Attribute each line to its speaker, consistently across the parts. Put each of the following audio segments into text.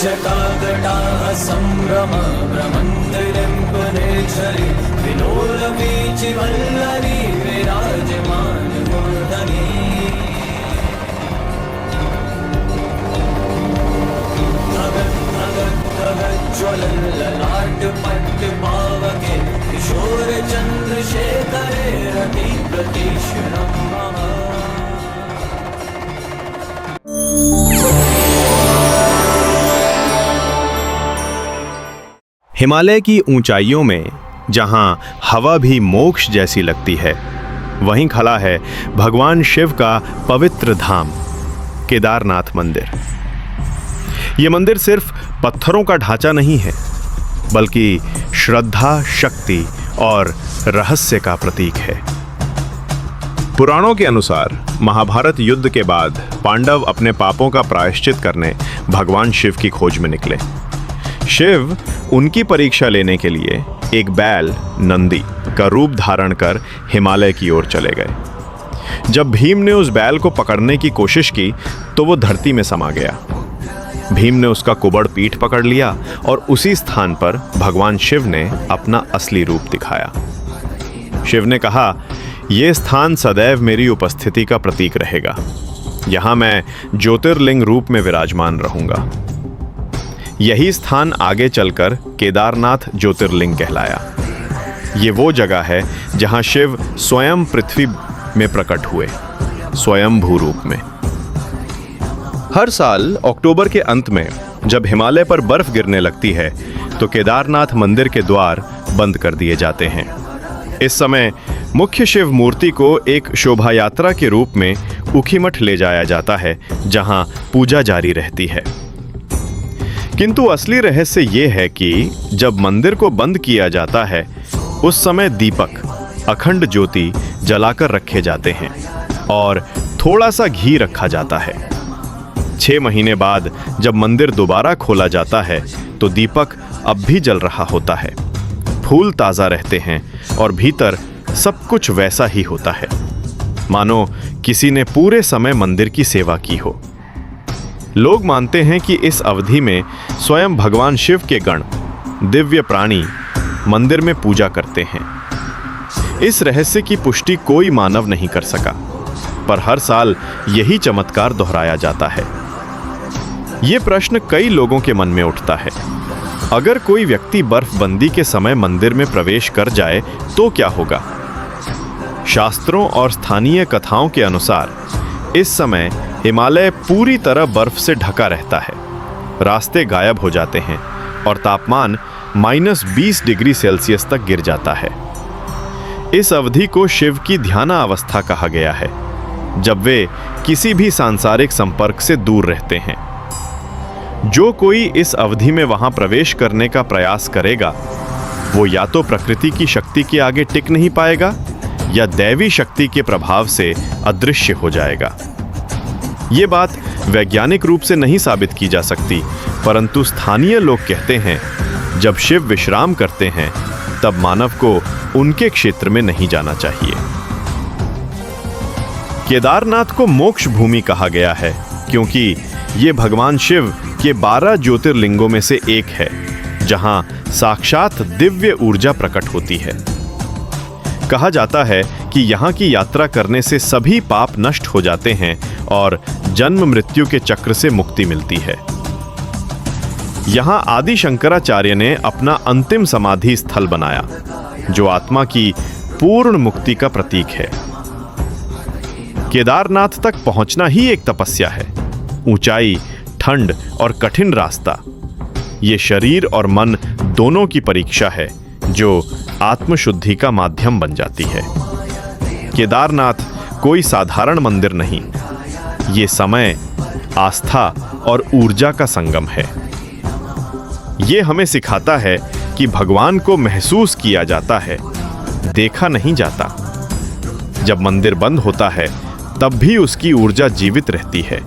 Speaker 1: काकटाः सम्भ्रम भ्रमन्तिरिं पुनेच्छरि विलोलवीचिवल्लरी विराजमानमूर्धनि ज्वलल्ललाटपट्टपावके किशोरचन्द्रशेखरे रतिप्रतीक्षणं मम।
Speaker 2: हिमालय की ऊंचाइयों में जहां हवा भी मोक्ष जैसी लगती है, वहीं खड़ा है भगवान शिव का पवित्र धाम केदारनाथ मंदिर। ये मंदिर सिर्फ पत्थरों का ढांचा नहीं है, बल्कि श्रद्धा, शक्ति और रहस्य का प्रतीक है। पुराणों के अनुसार महाभारत युद्ध के बाद पांडव अपने पापों का प्रायश्चित करने भगवान शिव की खोज में निकले। शिव उनकी परीक्षा लेने के लिए एक बैल नंदी का रूप धारण कर हिमालय की ओर चले गए। जब भीम ने उस बैल को पकड़ने की कोशिश की तो वो धरती में समा गया। भीम ने उसका कुबड़ पीठ पकड़ लिया और उसी स्थान पर भगवान शिव ने अपना असली रूप दिखाया। शिव ने कहा, यह स्थान सदैव मेरी उपस्थिति का प्रतीक रहेगा। यहां मैं ज्योतिर्लिंग रूप में विराजमान रहूंगा। यही स्थान आगे चलकर केदारनाथ ज्योतिर्लिंग कहलाया। ये वो जगह है जहां शिव स्वयं पृथ्वी में प्रकट हुए, स्वयंभू रूप में। हर साल अक्टूबर के अंत में जब हिमालय पर बर्फ गिरने लगती है तो केदारनाथ मंदिर के द्वार बंद कर दिए जाते हैं। इस समय मुख्य शिव मूर्ति को एक शोभा यात्रा के रूप में ऊखीमठ ले जाया जाता है, जहां पूजा जारी रहती है। किंतु असली रहस्य ये है कि जब मंदिर को बंद किया जाता है, उस समय दीपक, अखंड ज्योति जलाकर रखे जाते हैं और थोड़ा सा घी रखा जाता है। 6 महीने बाद जब मंदिर दोबारा खोला जाता है तो दीपक अब भी जल रहा होता है, फूल ताज़ा रहते हैं और भीतर सब कुछ वैसा ही होता है, मानो किसी ने पूरे समय मंदिर की सेवा की हो। लोग मानते हैं कि इस अवधि में स्वयं भगवान शिव के गण, दिव्य प्राणी मंदिर में पूजा करते हैं। इस रहस्य की पुष्टि कोई मानव नहीं कर सका, पर हर साल यही चमत्कार दोहराया जाता है। ये प्रश्न कई लोगों के मन में उठता है, अगर कोई व्यक्ति बर्फबंदी के समय मंदिर में प्रवेश कर जाए तो क्या होगा? शास्त्रों और स्थानीय कथाओं के अनुसार इस समय हिमालय पूरी तरह बर्फ से ढका रहता है, रास्ते गायब हो जाते हैं और तापमान -20 डिग्री सेल्सियस तक गिर जाता है। इस अवधि को शिव की ध्यानावस्था कहा गया है, जब वे किसी भी सांसारिक संपर्क से दूर रहते हैं। जो कोई इस अवधि में वहां प्रवेश करने का प्रयास करेगा, वो या तो प्रकृति की शक्ति के आगे टिक नहीं पाएगा या दैवी शक्ति के प्रभाव से अदृश्य हो जाएगा। ये बात वैज्ञानिक रूप से नहीं साबित की जा सकती, परंतु स्थानीय लोग कहते हैं जब शिव विश्राम करते हैं तब मानव को उनके क्षेत्र में नहीं जाना चाहिए। केदारनाथ को मोक्ष भूमि कहा गया है क्योंकि ये भगवान शिव के 12 ज्योतिर्लिंगों में से एक है, जहां साक्षात दिव्य ऊर्जा प्रकट होती है। कहा जाता है कि यहाँ की यात्रा करने से सभी पाप नष्ट हो जाते हैं और जन्म मृत्यु के चक्र से मुक्ति मिलती है। यहाँ आदि शंकराचार्य ने अपना अंतिम समाधि स्थल बनाया, जो आत्मा की पूर्ण मुक्ति का प्रतीक है। केदारनाथ तक पहुंचना ही एक तपस्या है। ऊंचाई, ठंड और कठिन रास्ता, ये शरीर और मन दोनों की परीक्षा है, जो आत्मशुद्धि का माध्यम बन जाती है। केदारनाथ कोई साधारण मंदिर नहीं, ये समय, आस्था और ऊर्जा का संगम है। ये हमें सिखाता है कि भगवान को महसूस किया जाता है, देखा नहीं जाता। जब मंदिर बंद होता है तब भी उसकी ऊर्जा जीवित रहती है,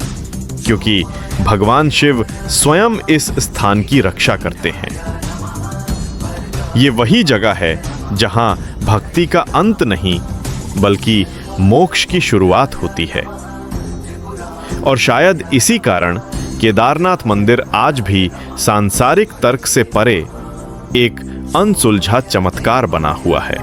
Speaker 2: क्योंकि भगवान शिव स्वयं इस स्थान की रक्षा करते हैं। ये वही जगह है जहां भक्ति का अंत नहीं, बल्कि मोक्ष की शुरुआत होती है। और शायद इसी कारण केदारनाथ मंदिर आज भी सांसारिक तर्क से परे एक अनसुलझा चमत्कार बना हुआ है।